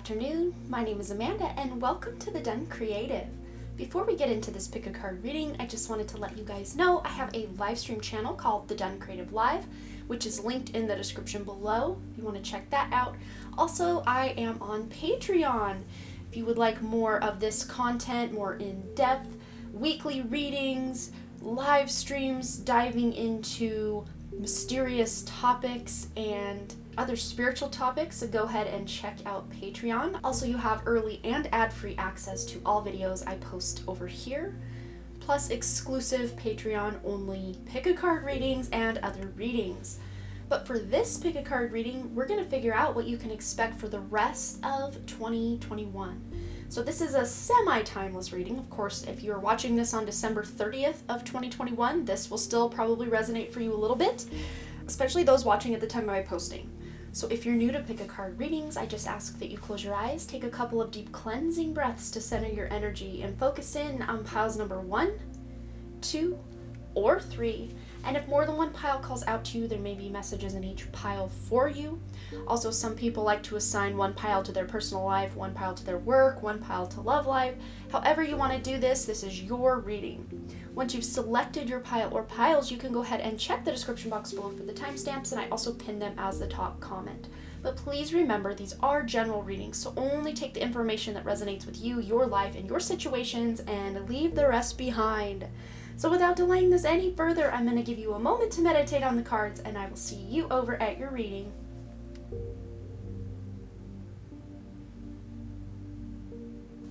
afternoon, my name is Amanda and welcome to The Done Creative. Before we get into this pick a card reading, I just wanted to let you guys know I have a live stream channel called The Done Creative Live, which is linked in the description below if you want to check that out. Also, I am on Patreon. If you would like more of this content, more in-depth, weekly readings, live streams diving into mysterious topics and other spiritual topics, so go ahead and check out Patreon. Also, you have early and ad-free access to all videos I post over here, plus exclusive Patreon-only pick-a-card readings and other readings. But for this pick-a-card reading, we're going to figure out what you can expect for the rest of 2021. So this is a semi-timeless reading. Of course, if you're watching this on December 30th of 2021, this will still probably resonate for you a little bit, especially those watching at the time of my posting. So if you're new to pick-a-card readings, I just ask that you close your eyes, take a couple of deep cleansing breaths to center your energy, and focus in on piles number 1, 2, or 3. And if more than one pile calls out to you, there may be messages in each pile for you. Also, some people like to assign one pile to their personal life, one pile to their work, one pile to love life. However you want to do this, this is your reading. Once you've selected your pile or piles, you can go ahead and check the description box below for the timestamps, and I also pin them as the top comment. But please remember, these are general readings, so only take the information that resonates with you, your life, and your situations, and leave the rest behind. So without delaying this any further, I'm going to give you a moment to meditate on the cards, and I will see you over at your reading.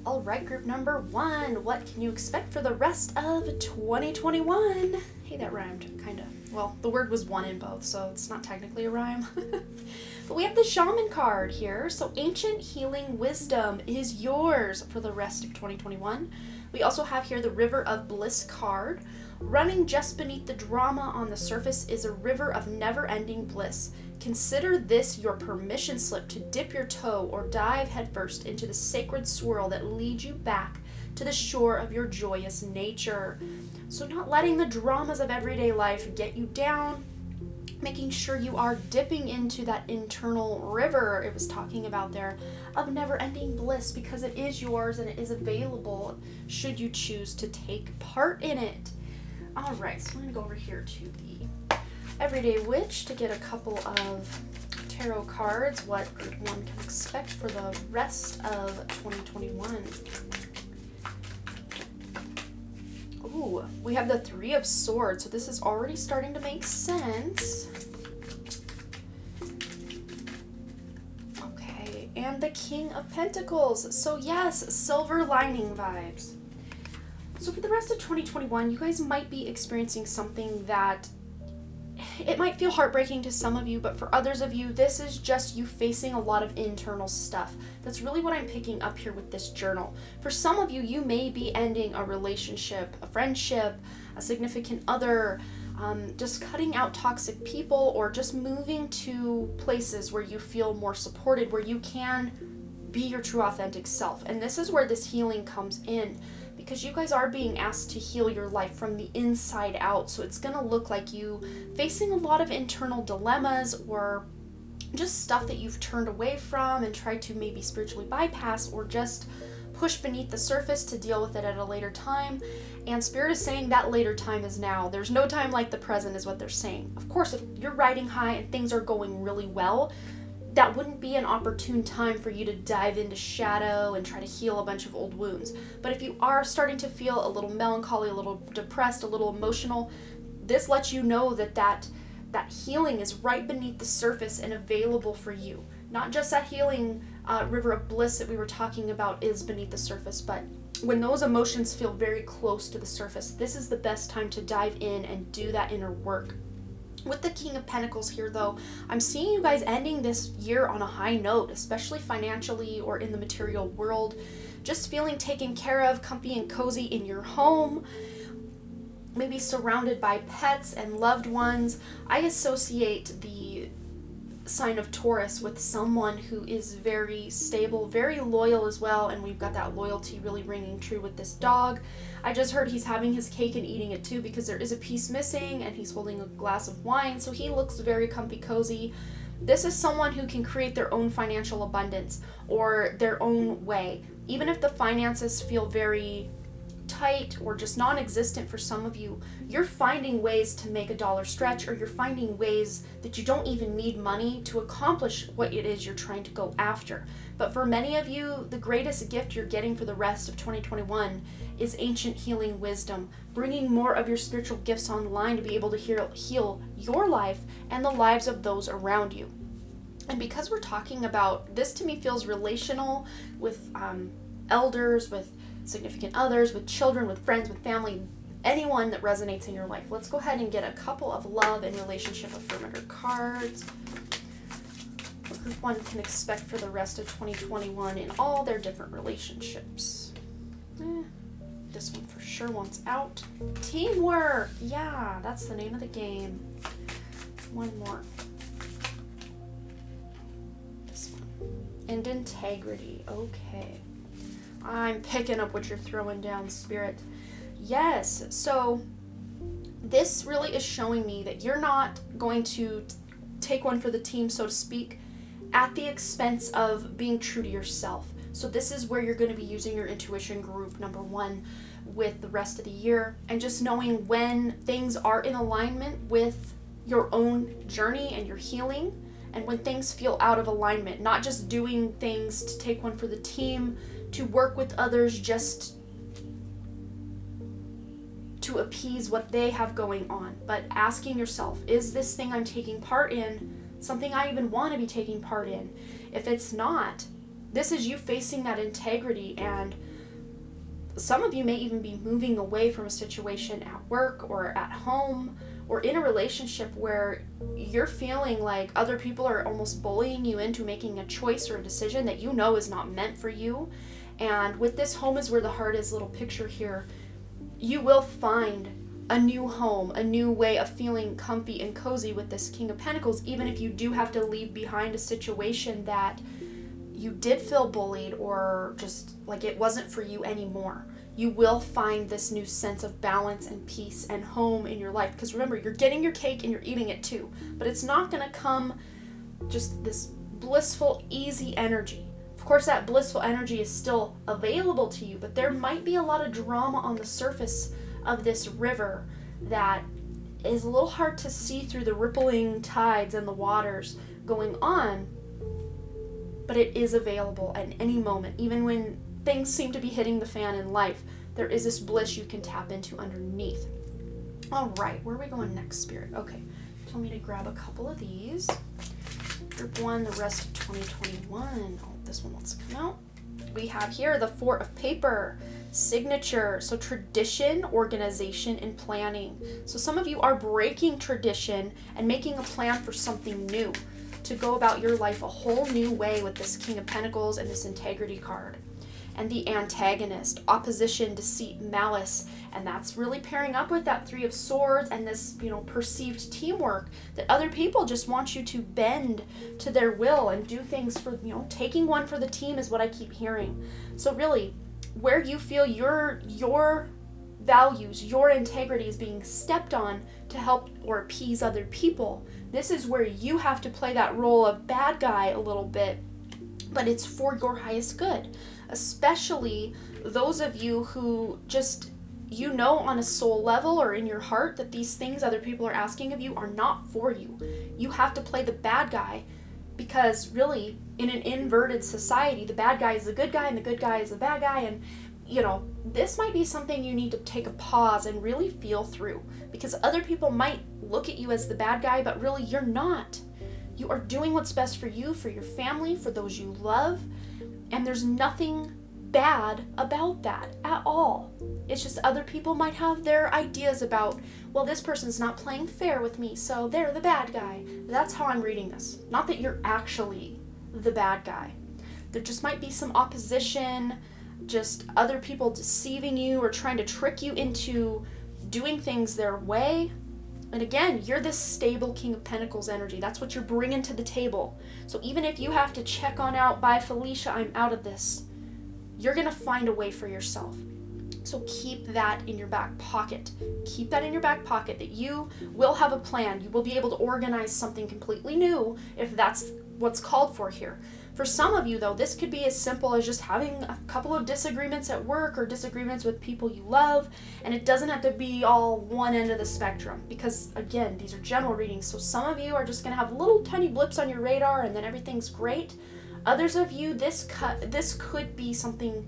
Alright, group number 1, what can you expect for the rest of 2021? Hey, that rhymed, kinda. Well, the word was one in both, so it's not technically a rhyme. But we have the Shaman card here, so Ancient Healing Wisdom is yours for the rest of 2021. We also have here the River of Bliss card. Running just beneath the drama on the surface is a river of never-ending bliss. Consider this your permission slip to dip your toe or dive headfirst into the sacred swirl that leads you back to the shore of your joyous nature. So not letting the dramas of everyday life get you down, making sure you are dipping into that internal river it was talking about there of never-ending bliss, because it is yours and it is available should you choose to take part in it. All right, so I'm going to go over here to the Everyday Witch to get a couple of tarot cards, what group 1 can expect for the rest of 2021. Ooh, we have the Three of Swords, so this is already starting to make sense. Okay, and the King of Pentacles. So yes, silver lining vibes. So for the rest of 2021, you guys might be experiencing something that it might feel heartbreaking to some of you, but for others of you, this is just you facing a lot of internal stuff. That's really what I'm picking up here with this journal. For some of you, you may be ending a relationship, a friendship, a significant other, just cutting out toxic people, or just moving to places where you feel more supported, where you can be your true authentic self. And this is where this healing comes in, because you guys are being asked to heal your life from the inside out. So it's going to look like you facing a lot of internal dilemmas, or just stuff that you've turned away from and tried to maybe spiritually bypass, or just push beneath the surface to deal with it at a later time. And Spirit is saying that later time is now. There's no time like the present is what they're saying. Of course, if you're riding high and things are going really well, that wouldn't be an opportune time for you to dive into shadow and try to heal a bunch of old wounds. But if you are starting to feel a little melancholy, a little depressed, a little emotional, this lets you know that healing is right beneath the surface and available for you. Not just that healing river of bliss that we were talking about is beneath the surface, but when those emotions feel very close to the surface, this is the best time to dive in and do that inner work. With the King of Pentacles here, though, I'm seeing you guys ending this year on a high note, especially financially or in the material world. Just feeling taken care of, comfy and cozy in your home, maybe surrounded by pets and loved ones. I associate the sign of Taurus with someone who is very stable, very loyal as well, and we've got that loyalty really ringing true with this dog. I just heard he's having his cake and eating it too, because there is a piece missing and he's holding a glass of wine, so he looks very comfy cozy. This is someone who can create their own financial abundance or their own way. Even if the finances feel very tight or just non-existent for some of you, you're finding ways to make a dollar stretch, or you're finding ways that you don't even need money to accomplish what it is you're trying to go after. But for many of you, the greatest gift you're getting for the rest of 2021 is ancient healing wisdom, bringing more of your spiritual gifts online to be able to heal your life and the lives of those around you. And because we're talking about, this to me feels relational with elders, with significant others, with children, with friends, with family, anyone that resonates in your life. Let's go ahead and get a couple of love and relationship affirmator cards. What group one can expect for the rest of 2021 in all their different relationships. This one for sure wants out. Teamwork. Yeah, that's the name of the game. One more. This one. And integrity. Okay. I'm picking up what you're throwing down, Spirit. Yes, so this really is showing me that you're not going to take one for the team, so to speak, at the expense of being true to yourself. So this is where you're going to be using your intuition group, number one, with the rest of the year, and just knowing when things are in alignment with your own journey and your healing, and when things feel out of alignment, not just doing things to take one for the team, to work with others just to appease what they have going on, but asking yourself, is this thing I'm taking part in something I even want to be taking part in? If it's not, this is you facing that integrity, and some of you may even be moving away from a situation at work or at home or in a relationship where you're feeling like other people are almost bullying you into making a choice or a decision that you know is not meant for you. And with this home is where the heart is little picture here, you will find a new home, a new way of feeling comfy and cozy with this King of Pentacles, even if you do have to leave behind a situation that you did feel bullied or just like it wasn't for you anymore. You will find this new sense of balance and peace and home in your life. Because remember, you're getting your cake and you're eating it too. But it's not going to come just this blissful, easy energy. Of course, that blissful energy is still available to you, but there might be a lot of drama on the surface of this river that is a little hard to see through the rippling tides and the waters going on, but it is available at any moment. Even when things seem to be hitting the fan in life, there is this bliss you can tap into underneath. All right, where are we going next, Spirit? Okay, tell me to grab a couple of these. Group one, the rest of 2021. Oh, this one wants to come out. We have here the Four of Paper, signature, so tradition, organization, and planning. So some of you are breaking tradition and making a plan for something new, to go about your life a whole new way with this King of Pentacles and this integrity card. And the antagonist, opposition, deceit, malice, and that's really pairing up with that Three of Swords and this, perceived teamwork that other people just want you to bend to their will and do things for, taking one for the team is what I keep hearing. So really, where you feel your values, your integrity is being stepped on to help or appease other people, this is where you have to play that role of bad guy a little bit, but it's for your highest good. Especially those of you who just, on a soul level or in your heart that these things other people are asking of you are not for you. You have to play the bad guy, because really, in an inverted society, the bad guy is the good guy and the good guy is the bad guy, and this might be something you need to take a pause and really feel through, because other people might look at you as the bad guy, but really you're not. You are doing what's best for you, for your family, for those you love, and there's nothing bad about that at all. It's just other people might have their ideas about, well, this person's not playing fair with me, so they're the bad guy. That's how I'm reading this. Not that you're actually the bad guy. There just might be some opposition, just other people deceiving you or trying to trick you into doing things their way. And again, you're this stable King of Pentacles energy. That's what you're bringing to the table. So even if you have to check on out, bye Felicia, I'm out of this, you're going to find a way for yourself. So keep that in your back pocket. Keep that in your back pocket, that you will have a plan. You will be able to organize something completely new if that's what's called for here. For some of you, though, this could be as simple as just having a couple of disagreements at work or disagreements with people you love, and it doesn't have to be all one end of the spectrum, because, again, these are general readings, so some of you are just going to have little tiny blips on your radar and then everything's great. Others of you, this could be something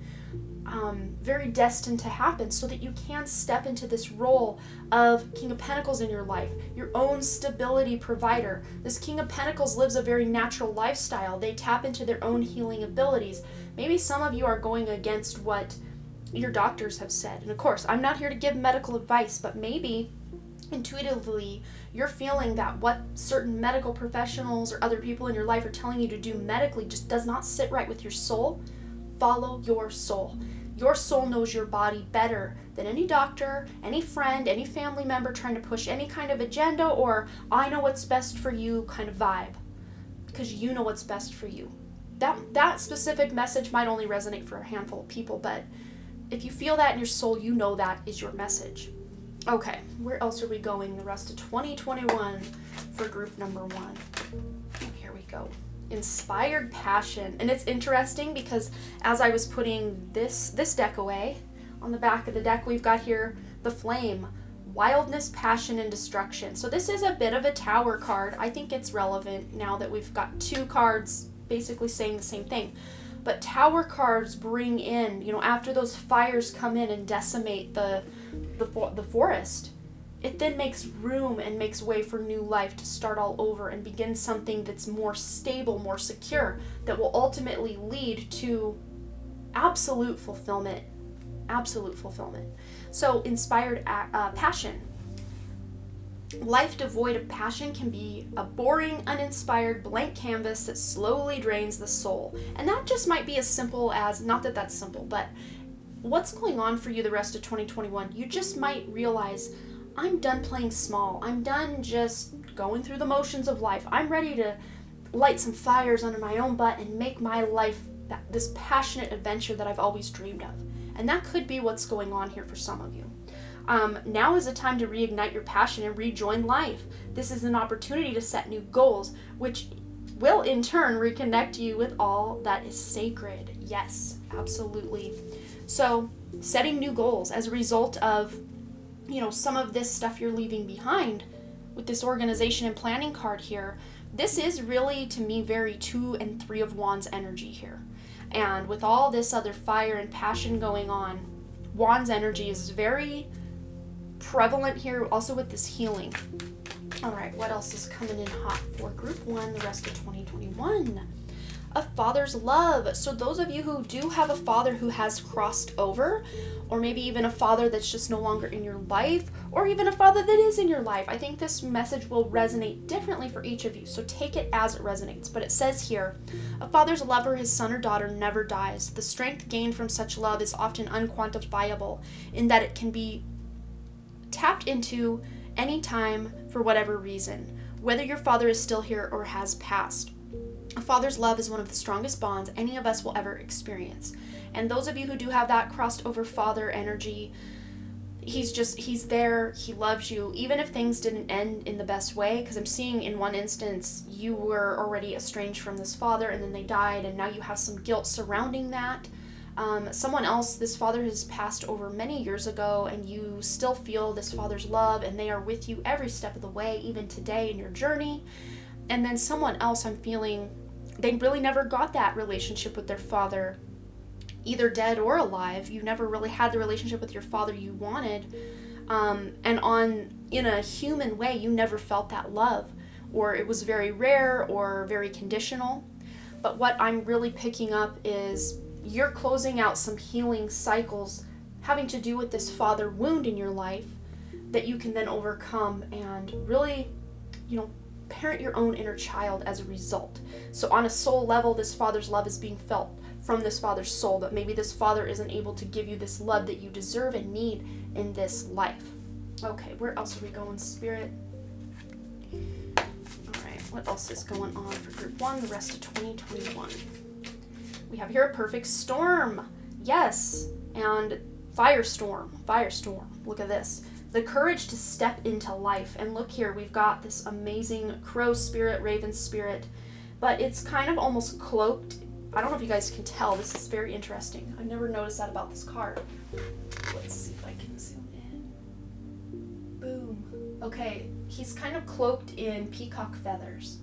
very destined to happen, so that you can step into this role of King of Pentacles in your life, your own stability provider. This King of Pentacles lives a very natural lifestyle. They tap into their own healing abilities. Maybe some of you are going against what your doctors have said. And of course, I'm not here to give medical advice, but maybe intuitively you're feeling that what certain medical professionals or other people in your life are telling you to do medically just does not sit right with your soul. Follow your soul. Your soul knows your body better than any doctor, any friend, any family member trying to push any kind of agenda or I know what's best for you kind of vibe, because you know what's best for you. That specific message might only resonate for a handful of people, but if you feel that in your soul, you know that is your message. Okay, where else are we going the rest of 2021 for group number 1? Here we go. Inspired passion. And it's interesting because as I was putting this deck away, on the back of the deck we've got here the flame, wildness, passion, and destruction. So this is a bit of a tower card. I think it's relevant now that we've got 2 cards basically saying the same thing. But tower cards bring in, after those fires come in and decimate the forest, it then makes room and makes way for new life to start all over and begin something that's more stable, more secure, that will ultimately lead to absolute fulfillment. Absolute fulfillment. So, inspired passion. Life devoid of passion can be a boring, uninspired, blank canvas that slowly drains the soul. And that just might be as simple as, not that that's simple, but what's going on for you the rest of 2021? You just might realize, I'm done playing small. I'm done just going through the motions of life. I'm ready to light some fires under my own butt and make my life this passionate adventure that I've always dreamed of. And that could be what's going on here for some of you. Now is the time to reignite your passion and rejoin life. This is an opportunity to set new goals, which will in turn reconnect you with all that is sacred. Yes, absolutely. So setting new goals as a result of some of this stuff you're leaving behind with this organization and planning card here, this is really, to me, very 2 and 3 of Wands energy here. And with all this other fire and passion going on, Wands energy is very prevalent here, also with this healing. All right, what else is coming in hot for group 1 the rest of 2021? A father's love. So those of you who do have a father who has crossed over, or maybe even a father that's just no longer in your life, or even a father that is in your life, I think this message will resonate differently for each of you. So take it as it resonates. But it says here, a father's love for his son or daughter never dies. The strength gained from such love is often unquantifiable in that it can be tapped into any time for whatever reason, whether your father is still here or has passed. A father's love is one of the strongest bonds any of us will ever experience. And those of you who do have that crossed over father energy, he's there, he loves you, even if things didn't end in the best way, because I'm seeing in one instance you were already estranged from this father and then they died and now you have some guilt surrounding that. Someone else, this father has passed over many years ago and you still feel this father's love and they are with you every step of the way, even today in your journey. And then someone else, I'm feeling they really never got that relationship with their father, either dead or alive. You never really had the relationship with your father you wanted. And in a human way, you never felt that love, or it was very rare or very conditional. But what I'm really picking up is you're closing out some healing cycles having to do with this father wound in your life that you can then overcome and really, parent your own inner child as a result. So on a soul level, this father's love is being felt from this father's soul, but maybe this father isn't able to give you this love that you deserve and need in this life. Okay, where else are we going, Spirit? All right, what else is going on for group 1 the rest of 2021? We have here a perfect storm. Yes, and Firestorm. Look at this. The courage to step into life. And look here, we've got this amazing crow spirit, raven spirit, but it's kind of almost cloaked. I don't know if you guys can tell. This is very interesting. I've never noticed that about this card. Let's see if I can zoom in. Boom. Okay, he's kind of cloaked in peacock feathers.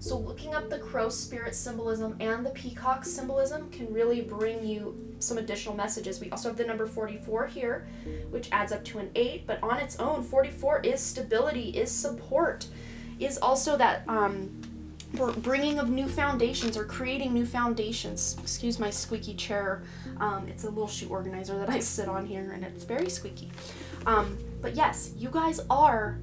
So looking up the crow spirit symbolism and the peacock symbolism can really bring you some additional messages. We also have the number 44 here, which adds up to an 8, but on its own, 44 is stability, is support, is also that bringing of new foundations or creating new foundations. Excuse my squeaky chair. It's a little shoe organizer that I sit on here, and it's very squeaky. But yes, you guys are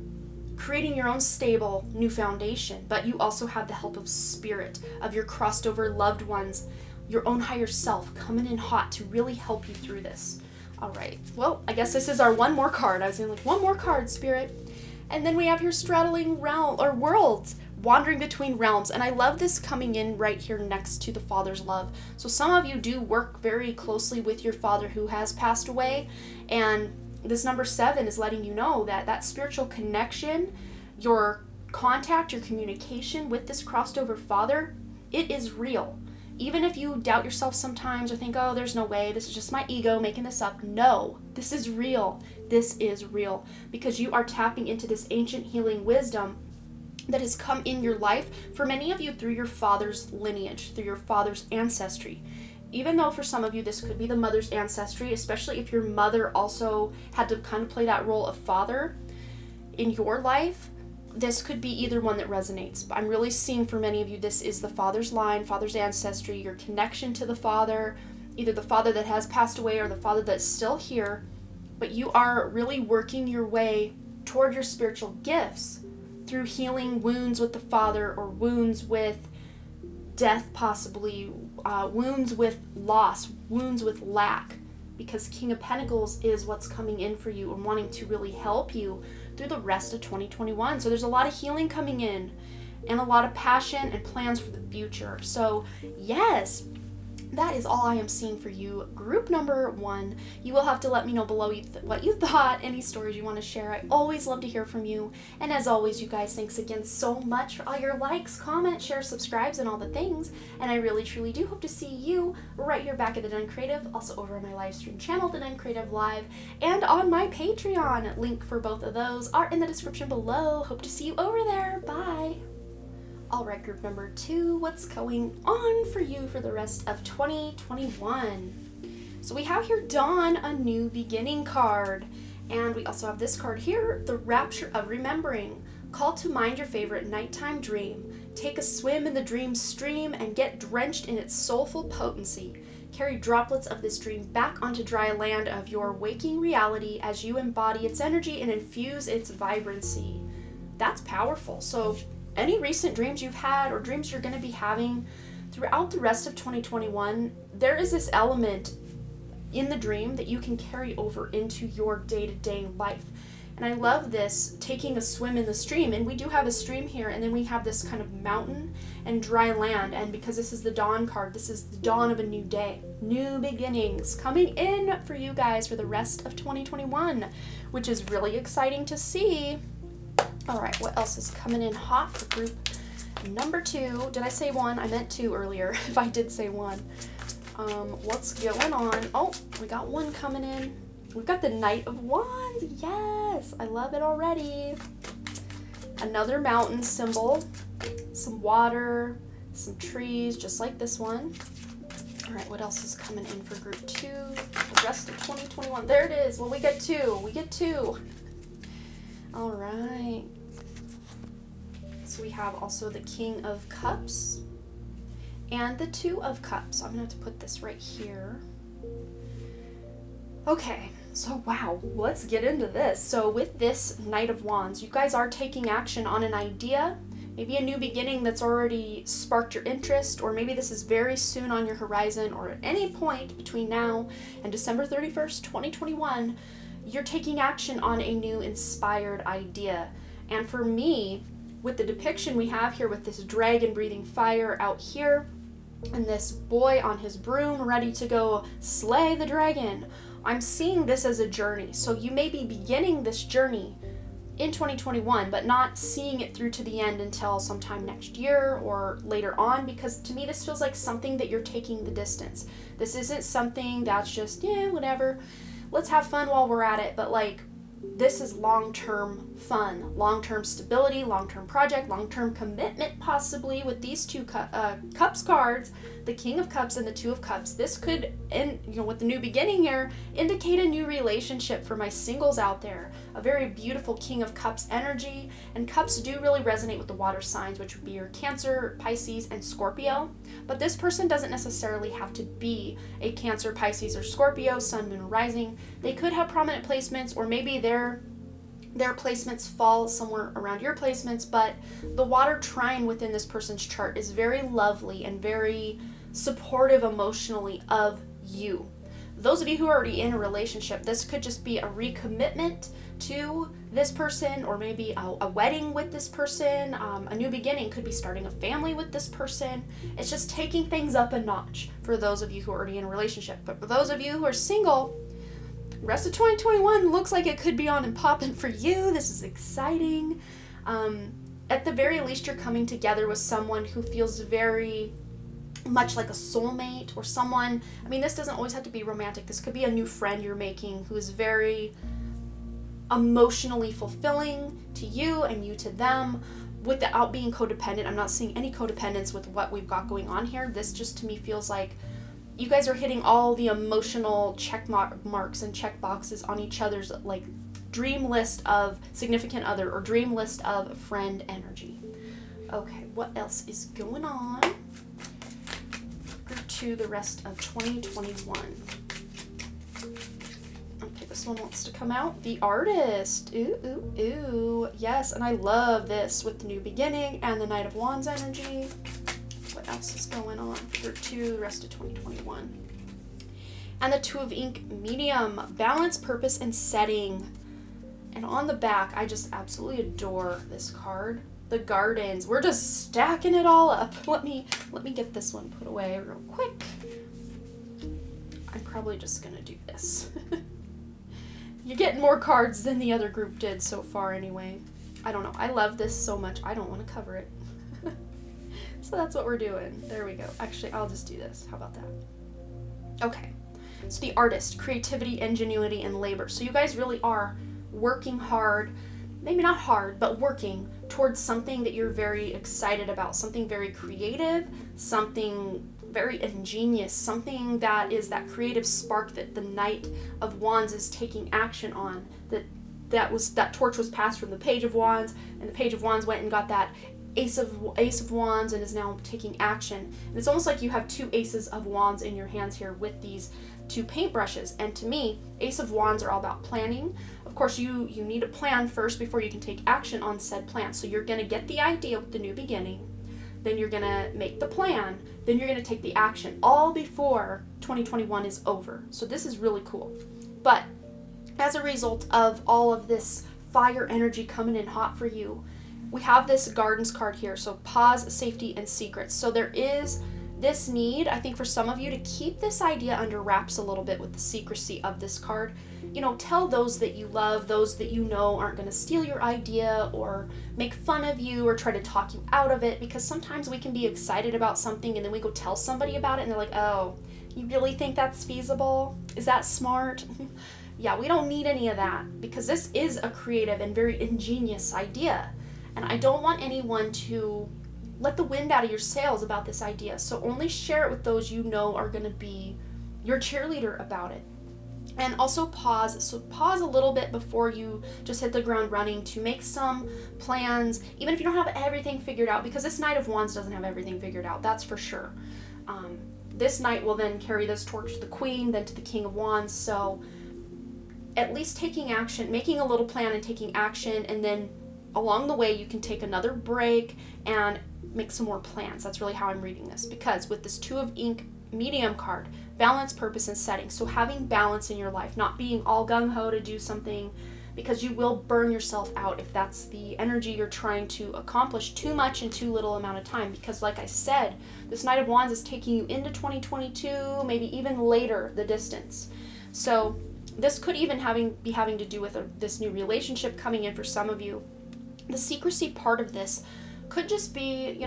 creating your own stable new foundation, but you also have the help of spirit, of your crossed over loved ones, your own higher self coming in hot to really help you through this. All right, well, I guess this is our one more card. I was like, one more card, spirit. And then we have your straddling realm or worlds, wandering between realms. And I love this coming in right here next to the Father's love. So some of you do work very closely with your father who has passed away, and this number 7 is letting you know that that spiritual connection, your contact, your communication with this crossed over father, it is real. Even if you doubt yourself sometimes or think, oh, there's no way, this is just my ego making this up. No, this is real. This is real because you are tapping into this ancient healing wisdom that has come in your life for many of you through your father's lineage, through your father's ancestry. Even though for some of you this could be the mother's ancestry, especially if your mother also had to kind of play that role of father in your life, this could be either one that resonates. But I'm really seeing for many of you this is the father's line, father's ancestry, your connection to the father, either the father that has passed away or the father that's still here, but you are really working your way toward your spiritual gifts through healing wounds with the father or wounds with death, possibly wounds with loss, wounds with lack, because King of Pentacles is what's coming in for you and wanting to really help you through the rest of 2021. So there's a lot of healing coming in and a lot of passion and plans for the future. So yes, that is all I am seeing for you. Group number 1. You will have to let me know below what you thought, any stories you want to share. I always love to hear from you. And as always, you guys, thanks again so much for all your likes, comments, shares, subscribes, and all the things. And I really, truly do hope to see you right here back at The Nun Creative, also over on my live stream channel, The Nun Creative Live, and on my Patreon. Link for both of those are in the description below. Hope to see you over there. Bye. All right, group number 2, what's going on for you for the rest of 2021? So we have here Dawn, a new beginning card. And we also have this card here, the Rapture of Remembering. Call to mind your favorite nighttime dream. Take a swim in the dream stream and get drenched in its soulful potency. Carry droplets of this dream back onto dry land of your waking reality as you embody its energy and infuse its vibrancy. That's powerful. So any recent dreams you've had or dreams you're going to be having throughout the rest of 2021, there is this element in the dream that you can carry over into your day-to-day life. And I love this, taking a swim in the stream. And we do have a stream here, and then we have this kind of mountain and dry land. And because this is the dawn card, this is the dawn of a new day, new beginnings coming in for you guys for the rest of 2021, which is really exciting to see. All right, what else is coming in hot for group number 2? Did I say 1? I meant 2 earlier, if I did say 1. What's going on? Oh, we got 1 coming in. We've got the Knight of Wands. Yes, I love it already. Another mountain symbol, some water, some trees, just like this one. All right, what else is coming in for group 2? The rest of 2021. There it is. Well, we get 2. We get 2. All right. So we have also the King of Cups and the 2 of Cups. I'm going to have to put this right here. Okay, so wow, let's get into this. So with this Knight of Wands, you guys are taking action on an idea, maybe a new beginning that's already sparked your interest, or maybe this is very soon on your horizon, or at any point between now and December 31st, 2021, you're taking action on a new inspired idea. And for me, with the depiction we have here with this dragon breathing fire out here, and this boy on his broom ready to go slay the dragon, I'm seeing this as a journey. So you may be beginning this journey in 2021, but not seeing it through to the end until sometime next year or later on, because to me this feels like something that you're taking the distance. This isn't something that's just, whatever, let's have fun while we're at it, but like, this is long-term fun, long-term stability, long-term project, long-term commitment, possibly with these two Cups cards, the King of Cups and the Two of Cups. This could, with the new beginning here, indicate a new relationship for my singles out there. A very beautiful King of Cups energy, and Cups do really resonate with the water signs, which would be your Cancer, Pisces, and Scorpio. But this person doesn't necessarily have to be a Cancer, Pisces, or Scorpio, Sun, Moon, or Rising. They could have prominent placements, or maybe their placements fall somewhere around your placements, but the water trine within this person's chart is very lovely and very supportive emotionally of you. Those of you who are already in a relationship, this could just be a recommitment to this person, or maybe a wedding with this person. A new beginning could be starting a family with this person. It's just taking things up a notch for those of you who are already in a relationship. But for those of you who are single, rest of 2021 looks like it could be on and popping for you. This is exciting. At the very least, you're coming together with someone who feels very much like a soulmate, or someone, this doesn't always have to be romantic. This could be a new friend you're making who is very emotionally fulfilling to you and you to them without being codependent. I'm not seeing any codependence with what we've got going on here. This just to me feels like you guys are hitting all the emotional check marks and check boxes on each other's like dream list of significant other or dream list of friend energy. Okay, what else is going on to the rest of 2021? Okay, this one wants to come out. The Artist. Ooh. Yes, and I love this with the new beginning and the Knight of Wands energy. What else is going on for the rest of 2021? And the Two of Ink Medium. Balance, purpose, and setting. And on the back, I just absolutely adore this card. The Gardens. We're just stacking it all up. Let me get this one put away real quick. I'm probably just gonna do this. You're getting more cards than the other group did so far anyway. I don't know. I love this so much. I don't want to cover it. So that's what we're doing. There we go. Actually, I'll just do this. How about that? Okay. So the Artist, creativity, ingenuity, and labor. So you guys really are working hard, maybe not hard, but working towards something that you're very excited about, something very creative, something very ingenious, something that is that creative spark that the Knight of Wands is taking action on. That torch was passed from the Page of Wands, and the Page of Wands went and got that Ace of Wands and is now taking action. And it's almost like you have two Aces of Wands in your hands here with these two paintbrushes. And to me, Ace of Wands are all about planning. Of course, you need a plan first before you can take action on said plan. So you're going to get the idea with the new beginning, then you're going to make the plan, then you're going to take the action, all before 2021 is over. So this is really cool. But as a result of all of this fire energy coming in hot for you, we have this Gardens card here. So pause, safety, and secrets. So there is this need, I think, for some of you to keep this idea under wraps a little bit with the secrecy of this card. Tell those that you love, those that you know aren't going to steal your idea or make fun of you or try to talk you out of it, because sometimes we can be excited about something and then we go tell somebody about it and they're like, oh, you really think that's feasible? Is that smart? Yeah, we don't need any of that, because this is a creative and very ingenious idea. And I don't want anyone to let the wind out of your sails about this idea. So only share it with those you know are going to be your cheerleader about it. And also pause. So pause a little bit before you just hit the ground running to make some plans, even if you don't have everything figured out, because this Knight of Wands doesn't have everything figured out, that's for sure. This Knight will then carry this torch to the Queen, then to the King of Wands. So at least taking action, making a little plan and taking action, and then along the way you can take another break and make some more plans. That's really how I'm reading this, because with this Two of Ink Medium card, balance, purpose, and setting. So having balance in your life, not being all gung-ho to do something, because you will burn yourself out if that's the energy you're trying to accomplish too much in too little amount of time. Because like I said, this Knight of Wands is taking you into 2022, maybe even later, the distance. So This could even be having to do with this new relationship coming in for some of you. The secrecy part of this could just be,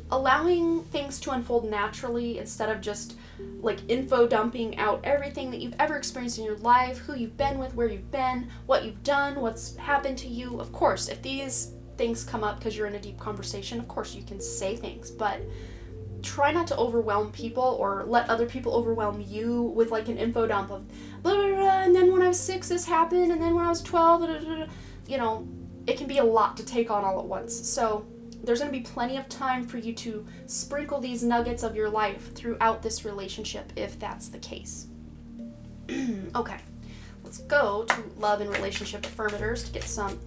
allowing things to unfold naturally instead of just like info dumping out everything that you've ever experienced in your life, who you've been with, where you've been, what you've done, what's happened to you. Of course, if these things come up because you're in a deep conversation, of course you can say things, but try not to overwhelm people or let other people overwhelm you with like an info dump of blah, blah, blah, and then when I was 6 this happened, and then when I was 12, blah, blah, blah. It can be a lot to take on all at once. So there's going to be plenty of time for you to sprinkle these nuggets of your life throughout this relationship if that's the case. Okay, let's go to love and relationship affirmators to get some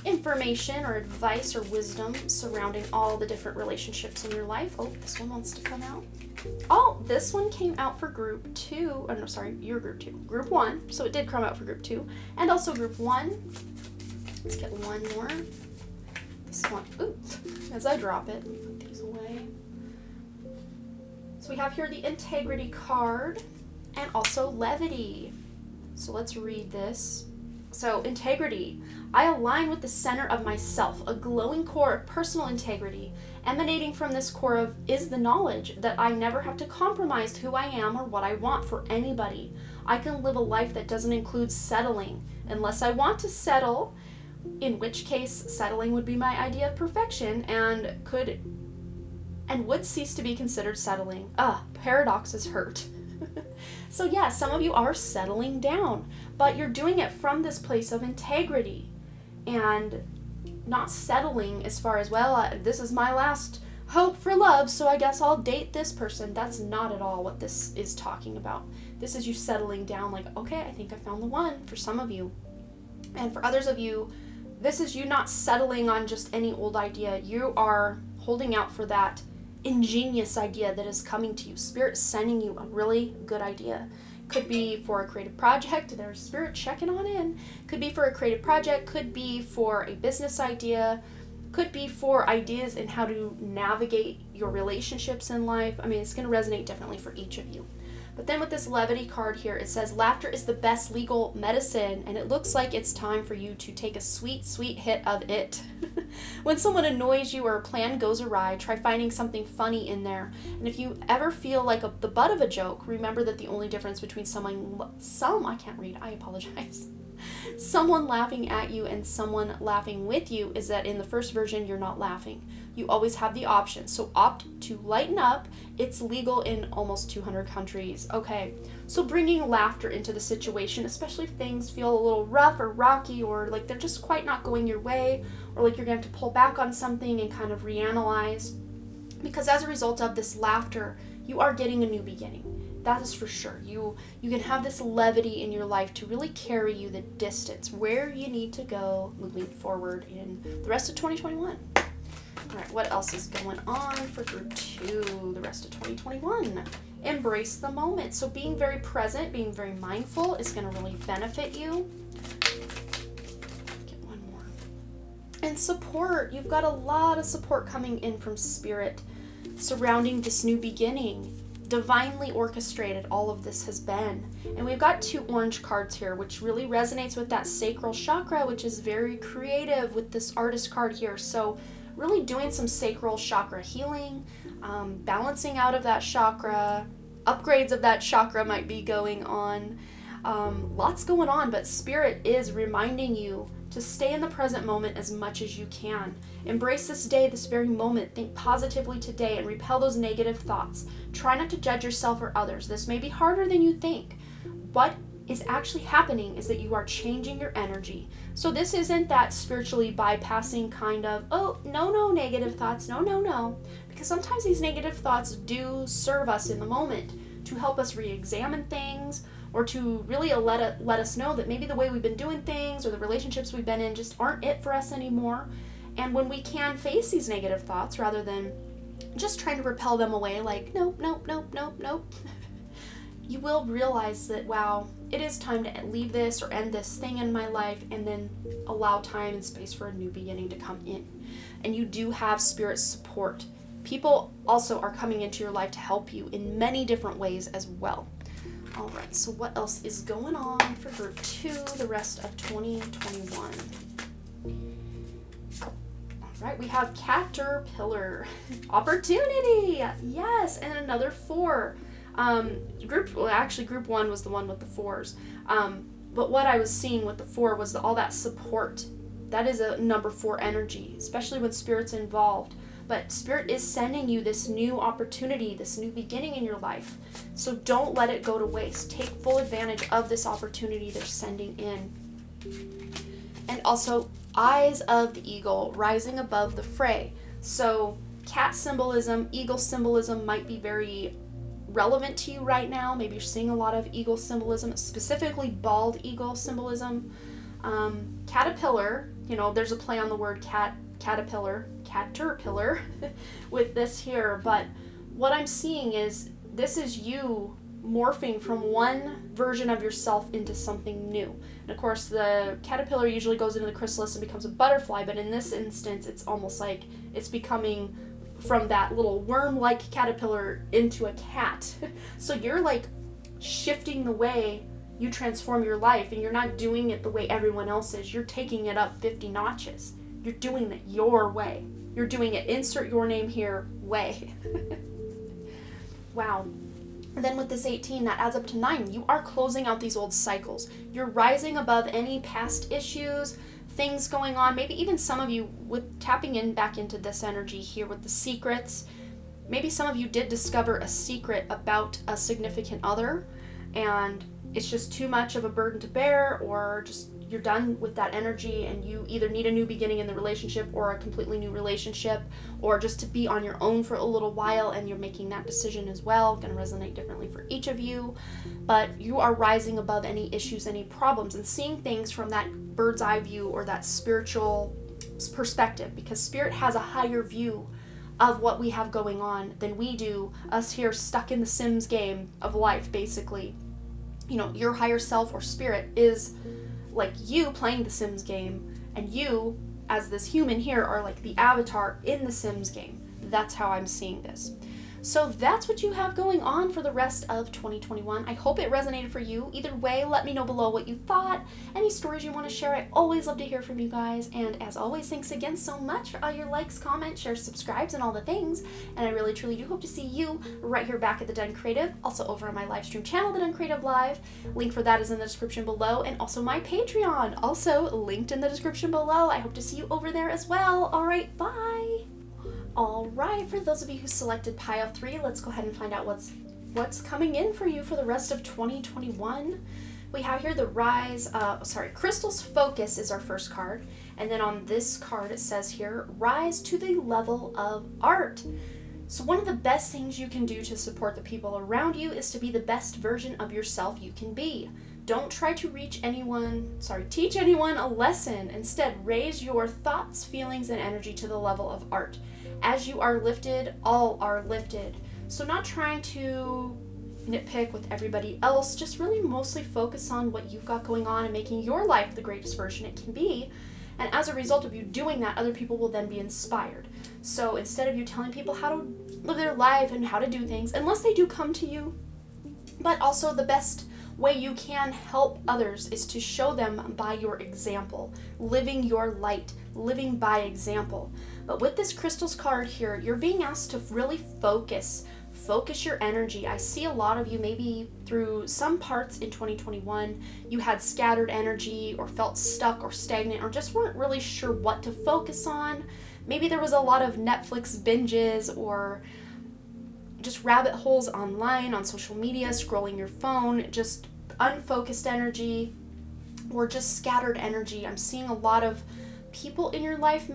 information or advice or wisdom surrounding all the different relationships in your life. Oh, this one wants to come out. Oh, this one came out for group 2. Oh, no, sorry, your group 2. Group 1. So it did come out for group 2. And also group 1. Let's get one more. This one, oops, as I drop it, let me put these away. So we have here the integrity card and also levity. So let's read this. So integrity, I align with the center of myself, a glowing core of personal integrity. Emanating from this core is the knowledge that I never have to compromise who I am or what I want for anybody. I can live a life that doesn't include settling, unless I want to settle, in which case settling would be my idea of perfection and would cease to be considered settling. Paradoxes hurt. So yeah, some of you are settling down, but you're doing it from this place of integrity and not settling as far as, this is my last hope for love, so I guess I'll date this person. That's not at all what this is talking about. This is you settling down like, okay, I think I found the one for some of you. And for others of you, this is you not settling on just any old idea. You are holding out for that ingenious idea that is coming to you. Spirit sending you a really good idea. Could be for a creative project. There's Spirit checking on in. Could be for a creative project. Could be for a business idea. Could be for ideas in how to navigate your relationships in life. I mean, it's going to resonate differently for each of you. But then with this levity card here, it says laughter is the best legal medicine, and it looks like it's time for you to take a sweet, sweet hit of it. When someone annoys you or a plan goes awry, try finding something funny in there. And if you ever feel like the butt of a joke, remember that the only difference between someone laughing at you and someone laughing with you is that in the first version, you're not laughing. You always have the option. So opt to lighten up. It's legal in almost 200 countries. Okay, so bringing laughter into the situation, especially if things feel a little rough or rocky or like they're just quite not going your way, or like you're going to have to pull back on something and kind of reanalyze. Because as a result of this laughter, you are getting a new beginning. That is for sure. You can have this levity in your life to really carry you the distance where you need to go moving forward in the rest of 2021. All right, what else is going on for group 2 the rest of 2021? Embrace the moment. So being very present, being very mindful is going to really benefit you. Get one more. And support. You've got a lot of support coming in from Spirit surrounding this new beginning. Divinely orchestrated all of this has been. And we've got 2 orange cards here, which really resonates with that sacral chakra, which is very creative with this artist card here. So really doing some sacral chakra healing, balancing out of that chakra, upgrades of that chakra might be going on. Lots going on, but Spirit is reminding you to stay in the present moment as much as you can. Embrace this day, this very moment. Think positively today and repel those negative thoughts. Try not to judge yourself or others. This may be harder than you think. What is actually happening is that you are changing your energy. So this isn't that spiritually bypassing kind of, oh, no, negative thoughts, no. Because sometimes these negative thoughts do serve us in the moment to help us re-examine things, or to really let us know that maybe the way we've been doing things or the relationships we've been in just aren't it for us anymore. And when we can face these negative thoughts rather than just trying to repel them away like, nope, you will realize that, wow, it is time to leave this or end this thing in my life, and then allow time and space for a new beginning to come in. And you do have Spirit support. People also are coming into your life to help you in many different ways as well. All right, so what else is going on for group 2 the rest of 2021? All right, we have Caterpillar. Opportunity! Yes, and another 4. Group 1 was the one with the 4s. But what I was seeing with the 4 was all that support. That is a number 4 energy, especially when Spirit's involved. But Spirit is sending you this new opportunity, this new beginning in your life. So don't let it go to waste. Take full advantage of this opportunity they're sending in. And also, eyes of the eagle rising above the fray. So cat symbolism, eagle symbolism might be very relevant to you right now. Maybe you're seeing a lot of eagle symbolism, specifically bald eagle symbolism. Caterpillar, there's a play on the word caterpillar with this here, but what I'm seeing is this is you morphing from one version of yourself into something new. And of course, the caterpillar usually goes into the chrysalis and becomes a butterfly, but in this instance, it's almost like it's becoming from that little worm-like caterpillar into a cat. So you're like shifting the way you transform your life, and you're not doing it the way everyone else is. You're taking it up 50 notches. You're doing it your way. You're doing it, insert your name here, way. Wow. And then with this 18, that adds up to 9. You are closing out these old cycles. You're rising above any past issues, things going on. Maybe even some of you, with tapping in back into this energy here with the secrets, maybe some of you did discover a secret about a significant other, and it's just too much of a burden to bear, or just you're done with that energy and you either need a new beginning in the relationship or a completely new relationship, or just to be on your own for a little while, and you're making that decision as well. Going to resonate differently for each of you, but you are rising above any issues, any problems, and seeing things from that bird's eye view or that spiritual perspective, because Spirit has a higher view of what we have going on than we do, us here stuck in the Sims game of life, basically. Your higher self or Spirit is like you playing the Sims game, and you, as this human here, are like the avatar in the Sims game. That's how I'm seeing this. So that's what you have going on for the rest of 2021. I hope it resonated for you. Either way, let me know below what you thought. Any stories you want to share, I always love to hear from you guys. And as always, thanks again so much for all your likes, comments, shares, subscribes, and all the things. And I really, truly do hope to see you right here back at The Done Creative. Also over on my live stream channel, The Done Creative Live. Link for that is in the description below. And also my Patreon, also linked in the description below. I hope to see you over there as well. All right, bye. All right, for those of you who selected pile 3, let's go ahead and find out what's coming in for you for the rest of 2021. We have here the Crystal's Focus is our first card. And then on this card, it says here, Rise to the Level of Art. So one of the best things you can do to support the people around you is to be the best version of yourself you can be. Don't try to teach anyone a lesson. Instead, raise your thoughts, feelings, and energy to the level of art. As you are lifted, all are lifted. So not trying to nitpick with everybody else, just really mostly focus on what you've got going on and making your life the greatest version it can be. And as a result of you doing that, other people will then be inspired. So instead of you telling people how to live their life and how to do things, unless they do come to you, but also the best way you can help others is to show them by your example, living your light, living by example. But with this crystals card here, you're being asked to really focus your energy. I see a lot of you, maybe through some parts in 2021, you had scattered energy or felt stuck or stagnant or just weren't really sure what to focus on. Maybe there was a lot of Netflix binges or just rabbit holes online, on social media, scrolling your phone, just unfocused energy or just scattered energy. I'm seeing a lot of people in your life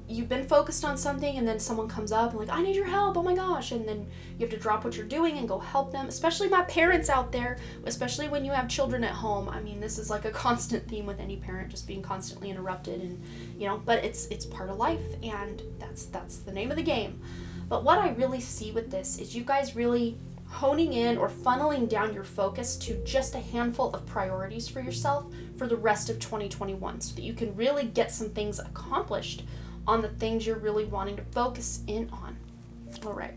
you've been focused on something and then someone comes up and like, I need your help, oh my gosh, and then you have to drop what you're doing and go help them, especially my parents out there, especially when you have children at home. I mean, this is like a constant theme with any parent, just being constantly interrupted, and but it's part of life, and that's the name of the game. But what I really see with this is you guys really honing in or funneling down your focus to just a handful of priorities for yourself for the rest of 2021 so that you can really get some things accomplished on the things you're really wanting to focus in on. All right.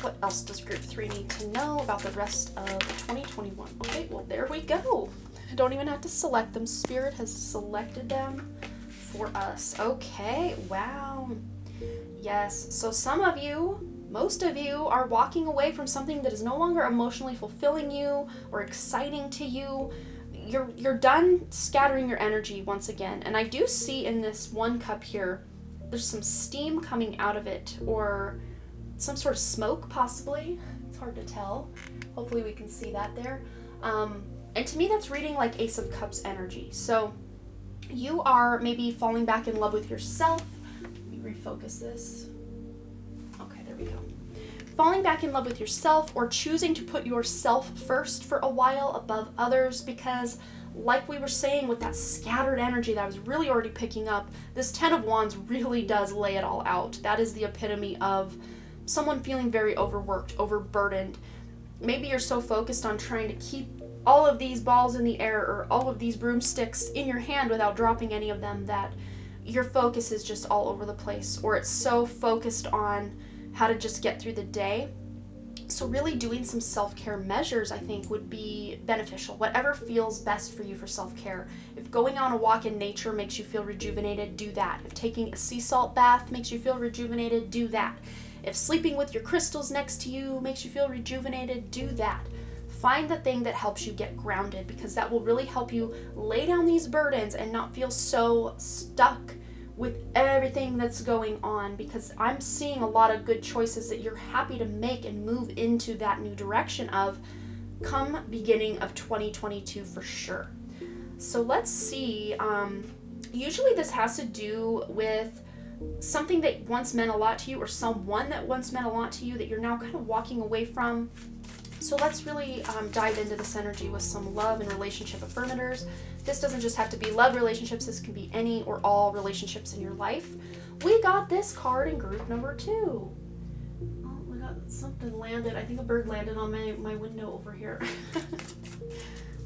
What else does group 3 need to know about the rest of 2021? Okay, well, there we go. I don't even have to select them. Spirit has selected them for us. Okay, wow. Yes, so some of you, most of you, are walking away from something that is no longer emotionally fulfilling you or exciting to you. You're done scattering your energy once again. And I do see in this one cup here, there's some steam coming out of it, or some sort of smoke, possibly. It's hard to tell. Hopefully we can see that there. And to me, that's reading like Ace of Cups energy. So you are maybe falling back in love with yourself. Let me refocus this. Okay, there we go. Falling back in love with yourself, or choosing to put yourself first for a while above others, because like we were saying with that scattered energy that I was really already picking up, this 10 of Wands really does lay it all out. That is the epitome of someone feeling very overworked, overburdened. Maybe you're so focused on trying to keep all of these balls in the air or all of these broomsticks in your hand without dropping any of them that your focus is just all over the place, or it's so focused on how to just get through the day. So really doing some self-care measures, I think, would be beneficial. Whatever feels best for you for self-care. If going on a walk in nature makes you feel rejuvenated, do that. If taking a sea salt bath makes you feel rejuvenated, do that. If sleeping with your crystals next to you makes you feel rejuvenated, do that. Find the thing that helps you get grounded, because that will really help you lay down these burdens and not feel so stuck with everything that's going on, because I'm seeing a lot of good choices that you're happy to make and move into that new direction of come beginning of 2022 for sure. So let's see. Usually this has to do with something that once meant a lot to you, or someone that once meant a lot to you that you're now kind of walking away from. So let's really dive into this energy with some love and relationship affirmators. This doesn't just have to be love relationships. This can be any or all relationships in your life. We got this card in group number 2. Oh, we got something landed. I think a bird landed on my window over here.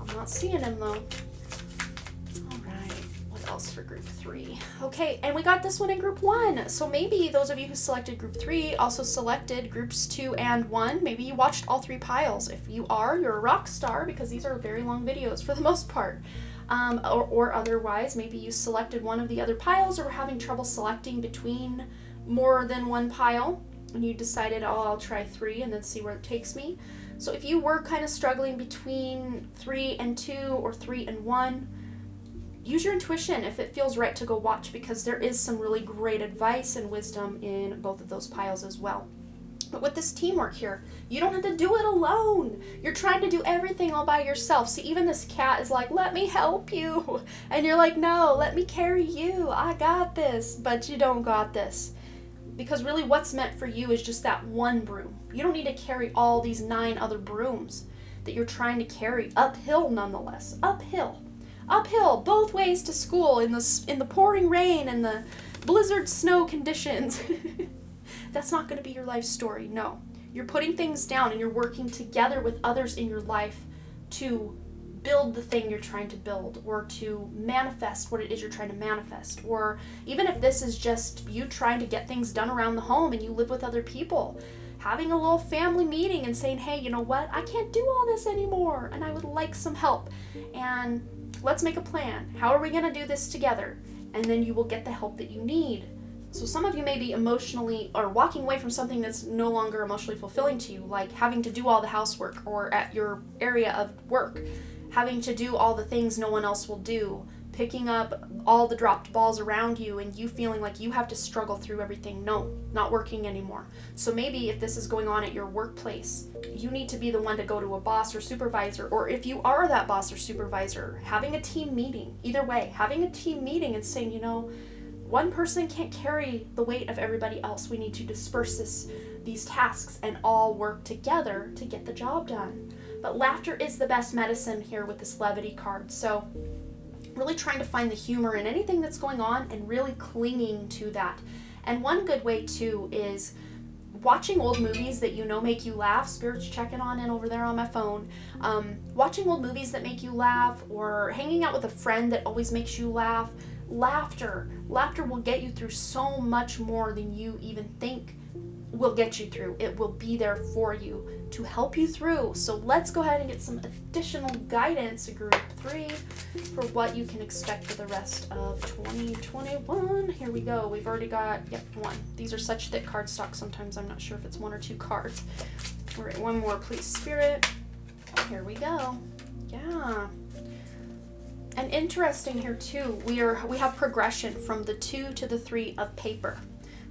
I'm not seeing him though. All right. What else for group 3? Okay, and we got this one in group 1. So maybe those of you who selected group 3 also selected groups 2 and 1. Maybe you watched all 3 piles. If you are, you're a rock star, because these are very long videos for the most part. Or otherwise, maybe you selected one of the other piles, or were having trouble selecting between more than one pile, and you decided, oh, I'll try 3 and then see where it takes me. So if you were kind of struggling between 3 and 2 or 3 and 1, use your intuition if it feels right to go watch, because there is some really great advice and wisdom in both of those piles as well. But with this teamwork here, you don't have to do it alone. You're trying to do everything all by yourself. See, even this cat is like, let me help you. And you're like, no, let me carry you. I got this. But you don't got this. Because really what's meant for you is just that one broom. You don't need to carry all these 9 other brooms that you're trying to carry uphill nonetheless. Uphill. Uphill, both ways to school in the pouring rain and the blizzard snow conditions. That's not going to be your life story. No. You're putting things down and you're working together with others in your life to build the thing you're trying to build, or to manifest what it is you're trying to manifest. Or even if this is just you trying to get things done around the home and you live with other people, having a little family meeting and saying, hey, you know what? I can't do all this anymore and I would like some help. And let's make a plan. How are we going to do this together? And then you will get the help that you need. So some of you may be emotionally or walking away from something that's no longer emotionally fulfilling to you, like having to do all the housework, or at your area of work, having to do all the things no one else will do, picking up all the dropped balls around you and you feeling like you have to struggle through everything. No, not working anymore. So maybe if this is going on at your workplace, you need to be the one to go to a boss or supervisor, or if you are that boss or supervisor, having a team meeting. Either way, having a team meeting and saying, you know, one person can't carry the weight of everybody else. We need to disperse these tasks and all work together to get the job done. But laughter is the best medicine here with this levity card. So really trying to find the humor in anything that's going on and really clinging to that. And one good way too is watching old movies that you know make you laugh. Spirit's checking on in over there on my phone. Watching old movies that make you laugh, or hanging out with a friend that always makes you laugh. Laughter will get you through so much more than you even think will get you through. It will be there for you to help you through. So let's go ahead and get some additional guidance, group 3, for what you can expect for the rest of 2021. Here we go. We've already got, one. These are such thick cardstock. Sometimes I'm not sure if it's 1 or 2 cards. All right, one more, please, Spirit. Here we go. Yeah. And interesting here too, we have progression from the 2 to the 3 of paper.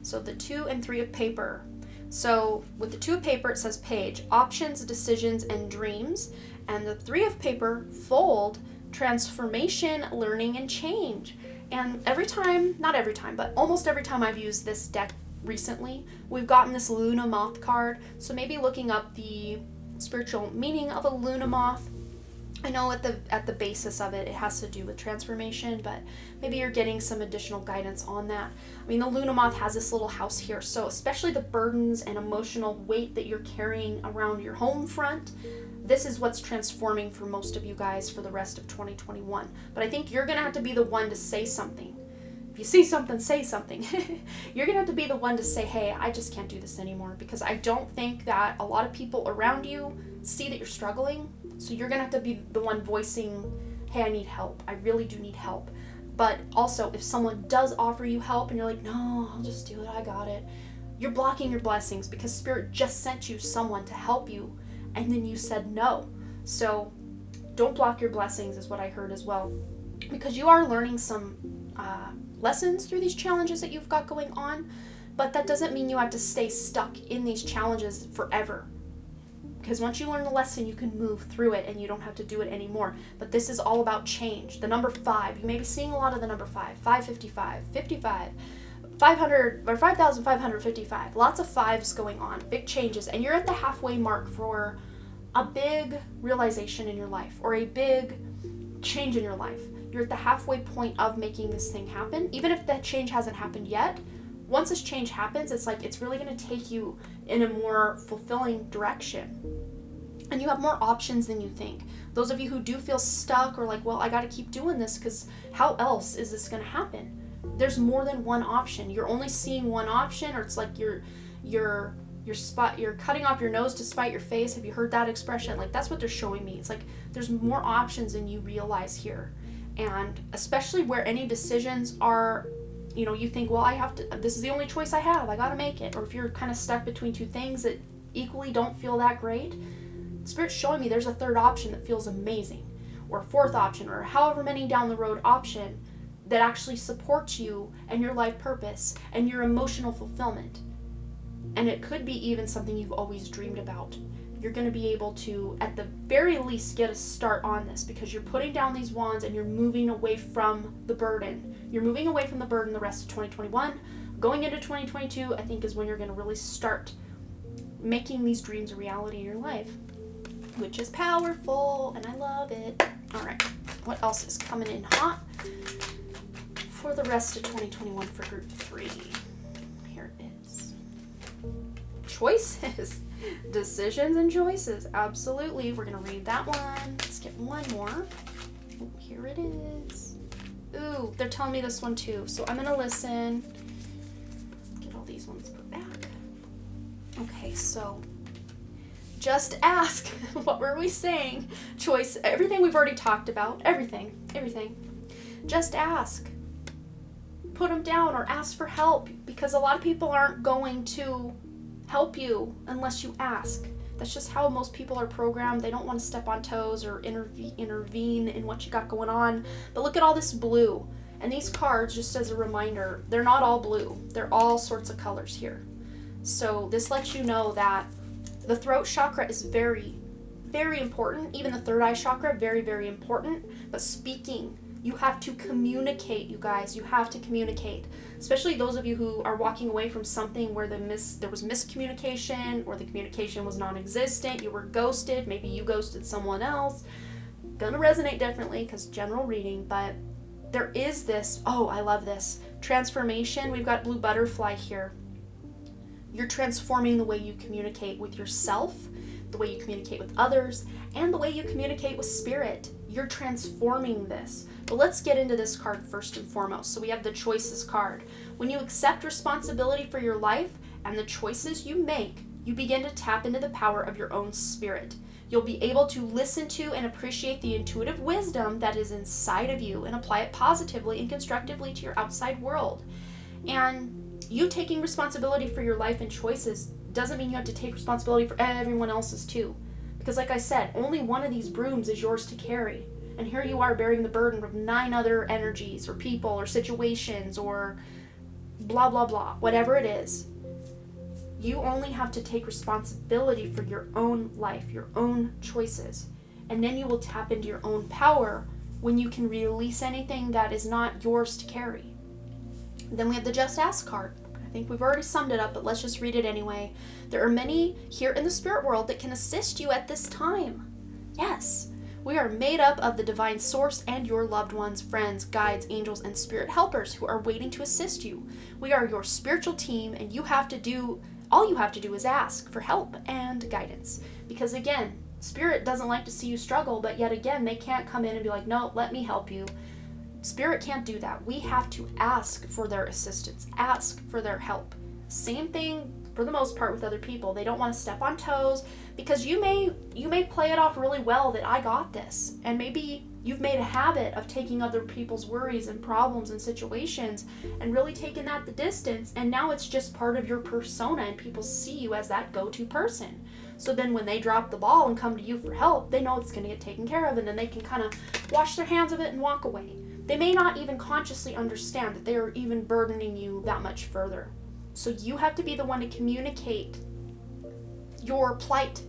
So the 2 and 3 of paper. So with the 2 of paper, it says page, options, decisions, and dreams. And the 3 of paper, fold, transformation, learning, and change. And every time, not every time, but almost every time I've used this deck recently, we've gotten this Luna Moth card. So maybe looking up the spiritual meaning of a Luna Moth. I know at the basis of it, it has to do with transformation, but maybe you're getting some additional guidance on that. I mean, the Luna Moth has this little house here, so especially the burdens and emotional weight that you're carrying around your home front, this is what's transforming for most of you guys for the rest of 2021. But I think you're going to have to be the one to say something. If you see something, say something. You're going to have to be the one to say, hey, I just can't do this anymore, because I don't think that a lot of people around you see that you're struggling. So you're going to have to be the one voicing, hey, I need help. I really do need help. But also, if someone does offer you help and you're like, no, I'll just do it, I got it, you're blocking your blessings, because Spirit just sent you someone to help you and then you said no. So don't block your blessings is what I heard as well, because you are learning some lessons through these challenges that you've got going on, but that doesn't mean you have to stay stuck in these challenges forever. Because once you learn the lesson, you can move through it and you don't have to do it anymore. But this is all about change. The number 5, you may be seeing a lot of the number 5, 555, 55, 500, or 5,555. Lots of 5s going on, big changes. And you're at the halfway mark for a big realization in your life or a big change in your life. You're at the halfway point of making this thing happen. Even if that change hasn't happened yet, once this change happens, it's like it's really going to take you in a more fulfilling direction. And you have more options than you think. Those of you who do feel stuck or like, well, I got to keep doing this because how else is this going to happen? There's more than one option. You're only seeing one option, or it's like you're cutting off your nose to spite your face. Have you heard that expression? Like, that's what they're showing me. It's like there's more options than you realize here. And especially where any decisions are, you know, you think, well, this is the only choice I have, I gotta make it. Or if you're kind of stuck between two things that equally don't feel that great, Spirit's showing me there's a third option that feels amazing, or a fourth option, or however many down the road option that actually supports you and your life purpose and your emotional fulfillment. And it could be even something you've always dreamed about. You're going to be able to, at the very least, get a start on this, because you're putting down these wands and you're moving away from the burden. You're moving away from the burden the rest of 2021. Going into 2022, I think, is when you're going to really start making these dreams a reality in your life, which is powerful, and I love it. All right, what else is coming in hot for the rest of 2021 for group 3? Here it is. Choices. Decisions and choices. Absolutely. We're going to read that one. Let's get one more. Oh, here it is. Ooh, they're telling me this one too. So I'm going to listen. Get all these ones put back. Okay, so just ask. What were we saying? Choice. Everything we've already talked about. Everything. Just ask. Put them down or ask for help, because a lot of people aren't going to help you unless you ask. That's just how most people are programmed. They don't want to step on toes or intervene in what you got going on. But look at all this blue. And these cards, just as a reminder, they're not all blue. They're all sorts of colors here. So this lets you know that the throat chakra is very, very important. Even the third eye chakra, very, very important. But speaking, you have to communicate, you guys. You have to communicate. Especially those of you who are walking away from something where there was miscommunication, or the communication was non-existent, you were ghosted, maybe you ghosted someone else. Gonna resonate differently because general reading, but there is this, oh, I love this, transformation. We've got blue butterfly here. You're transforming the way you communicate with yourself, the way you communicate with others, and the way you communicate with Spirit. You're transforming this. But let's get into this card first and foremost. So we have the choices card. When you accept responsibility for your life and the choices you make, you begin to tap into the power of your own spirit. You'll be able to listen to and appreciate the intuitive wisdom that is inside of you and apply it positively and constructively to your outside world. And you taking responsibility for your life and choices doesn't mean you have to take responsibility for everyone else's too. Because like I said, only one of these brooms is yours to carry. And here you are bearing the burden of 9 other energies or people or situations or blah, blah, blah, whatever it is. You only have to take responsibility for your own life, your own choices. And then you will tap into your own power when you can release anything that is not yours to carry. Then we have the Just Ask card. I think we've already summed it up, but let's just read it anyway. There are many here in the spirit world that can assist you at this time. Yes, we are made up of the divine source and your loved ones, friends, guides, angels, and spirit helpers who are waiting to assist you. We are your spiritual team, and all you have to do is ask for help and guidance. Because again, spirit doesn't like to see you struggle, but yet again, they can't come in and be like, no, let me help you. Spirit can't do that. We have to ask for their assistance, ask for their help. Same thing for the most part with other people. They don't want to step on toes because you may play it off really well that I got this. And maybe you've made a habit of taking other people's worries and problems and situations and really taking that the distance, and now it's just part of your persona and people see you as that go-to person. So then when they drop the ball and come to you for help, they know it's going to get taken care of, and then they can kind of wash their hands of it and walk away. They may not even consciously understand that they are even burdening you that much further. So you have to be the one to communicate your plight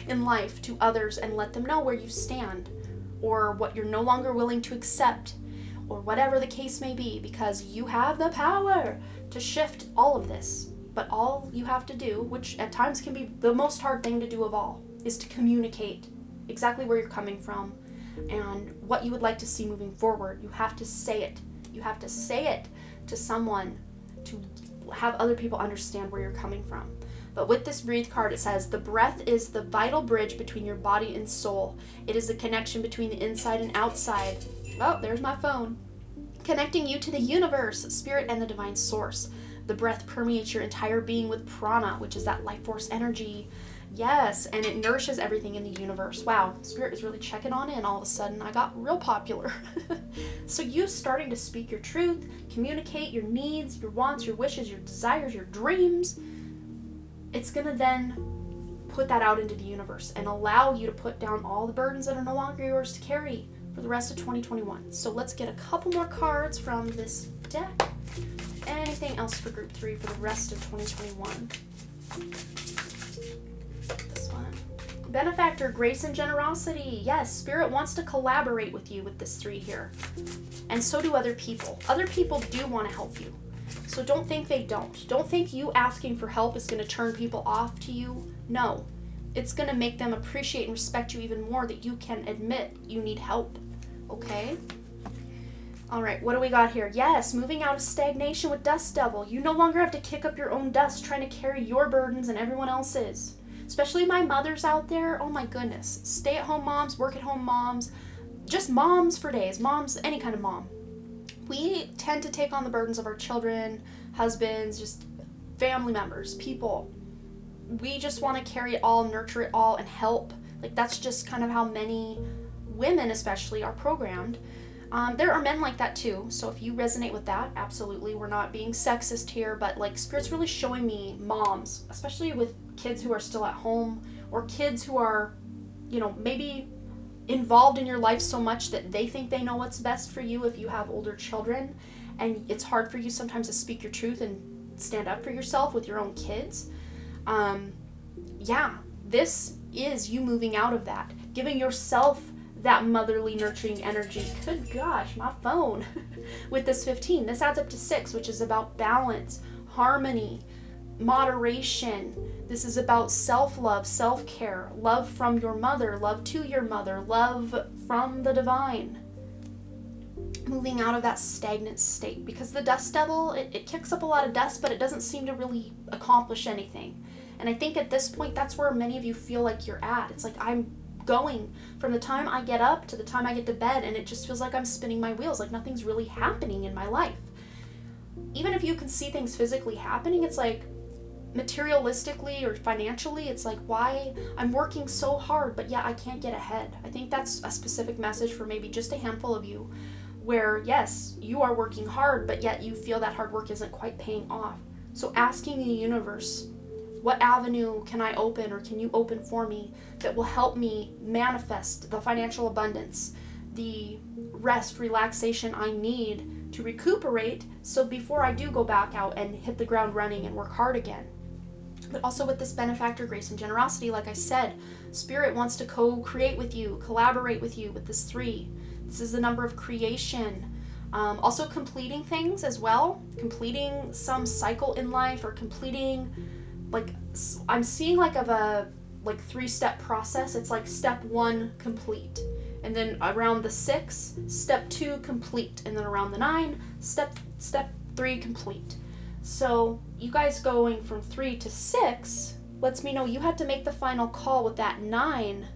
in life to others and let them know where you stand or what you're no longer willing to accept or whatever the case may be, because you have the power to shift all of this. But all you have to do, which at times can be the most hard thing to do of all, is to communicate exactly where you're coming from and what you would like to see moving forward. You have to say it. You have to say it to someone to have other people understand where you're coming from. But with this breathe card, it says, the breath is the vital bridge between your body and soul. It is the connection between the inside and outside. Oh, there's my phone. Connecting you to the universe, spirit, and the divine source. The breath permeates your entire being with prana, which is that life force energy. Yes, and it nourishes everything in the universe. Wow, spirit is really checking on in all of a sudden. I got real popular. So you starting to speak your truth, communicate your needs, your wants, your wishes, your desires, your dreams, it's going to then put that out into the universe and allow you to put down all the burdens that are no longer yours to carry for the rest of 2021. So let's get a couple more cards from this deck. Anything else for group 3 for the rest of 2021? This one. Benefactor, grace and generosity. Yes, spirit wants to collaborate with you with this 3 here. And so do other people. Other people do want to help you. So don't think they don't. Don't think you asking for help is going to turn people off to you. No. It's going to make them appreciate and respect you even more that you can admit you need help. Okay? All right, what do we got here? Yes, moving out of stagnation with Dust Devil. You no longer have to kick up your own dust trying to carry your burdens and everyone else's. Especially my mothers out there. Oh my goodness. Stay-at-home moms, work-at-home moms, just moms for days. Moms, any kind of mom. We tend to take on the burdens of our children, husbands, just family members, people. We just want to carry it all, nurture it all, and help. Like, that's just kind of how many women especially are programmed. There are men like that too, so if you resonate with that, absolutely. We're not being sexist here, but like Spirit's really showing me moms, especially with kids who are still at home, or kids who are, you know, maybe involved in your life so much that they think they know what's best for you if you have older children, and it's hard for you sometimes to speak your truth and stand up for yourself with your own kids. Yeah, this is you moving out of that, giving yourself that motherly nurturing energy. Good gosh, my phone. With this 15, this adds up to 6, which is about balance, harmony, moderation. This is about self-love, self-care, love from your mother, love to your mother, love from the divine. Moving out of that stagnant state, because the Dust Devil, it kicks up a lot of dust, but it doesn't seem to really accomplish anything. And I think at this point, that's where many of you feel like you're at. It's like I'm going from the time I get up to the time I get to bed, and it just feels like I'm spinning my wheels, like nothing's really happening in my life. Even if you can see things physically happening, it's like materialistically or financially, it's like, why I'm working so hard, but yeah, I can't get ahead. I think that's a specific message for maybe just a handful of you, where yes, you are working hard, but yet you feel that hard work isn't quite paying off. So asking the universe, what avenue can I open, or can you open for me, that will help me manifest the financial abundance, the rest, relaxation I need to recuperate, so before I do go back out and hit the ground running and work hard again. But also with this benefactor grace and generosity, like I said, Spirit wants to co-create with you, collaborate with you with this 3. This is the number of creation. Also completing things as well, completing some cycle in life, or completing, like, I'm seeing like of a 3-step process. It's like step 1, complete. And then around the 6, step 2, complete. And then around the 9, step 3, complete. So you guys going from 3 to 6 lets me know you had to make the final call with that 9.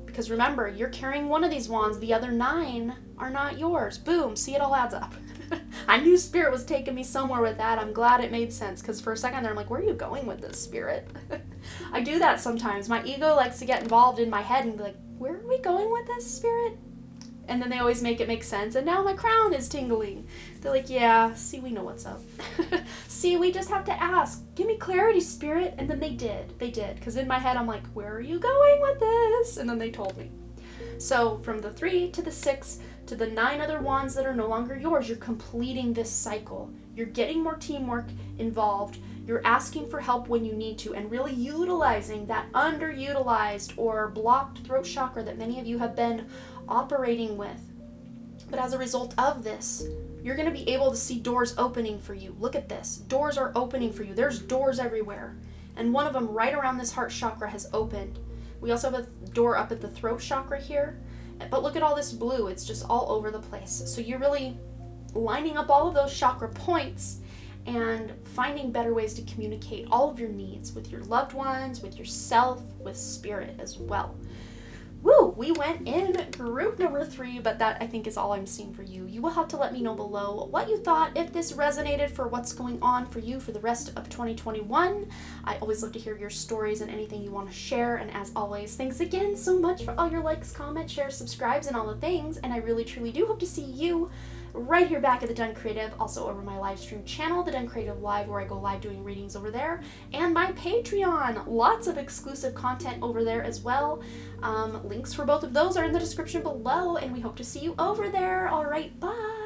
Because remember, you're carrying one of these wands, the other 9 are not yours. Boom, see, it all adds up. I knew Spirit was taking me somewhere with that. I'm glad it made sense, because for a second there I'm like, where are you going with this, Spirit? I do that sometimes. My ego likes to get involved in my head and be like, where are we going with this, Spirit? And then they always make it make sense, and now my crown is tingling. They're like, yeah, see, we know what's up. See, we just have to ask. Give me clarity, Spirit. And then they did, because in my head I'm like, where are you going with this? And then they told me. So from the 3 to the 6 to the 9 other wands that are no longer yours, you're completing this cycle. You're getting more teamwork involved. You're asking for help when you need to, and really utilizing that underutilized or blocked throat chakra that many of you have been operating with. But as a result of this, you're going to be able to see doors opening for you. Look at this. Doors are opening for you. There's doors everywhere. And one of them right around this heart chakra has opened. We also have a door up at the throat chakra here. But look at all this blue. It's just all over the place. So you're really lining up all of those chakra points and finding better ways to communicate all of your needs with your loved ones, with yourself, with Spirit as well. Woo! We went in group number 3, but that I think is all I'm seeing for you. You will have to let me know below what you thought, if this resonated for what's going on for you for the rest of 2021. I always love to hear your stories and anything you want to share. And as always, thanks again so much for all your likes, comments, shares, subscribes, and all the things. And I really, truly do hope to see you right here back at the Done Creative, also over my live stream channel, the Done Creative Live, where I go live doing readings over there, and my Patreon. Lots of exclusive content over there as well. Links for both of those are in the description below, and we hope to see you over there. All right, bye.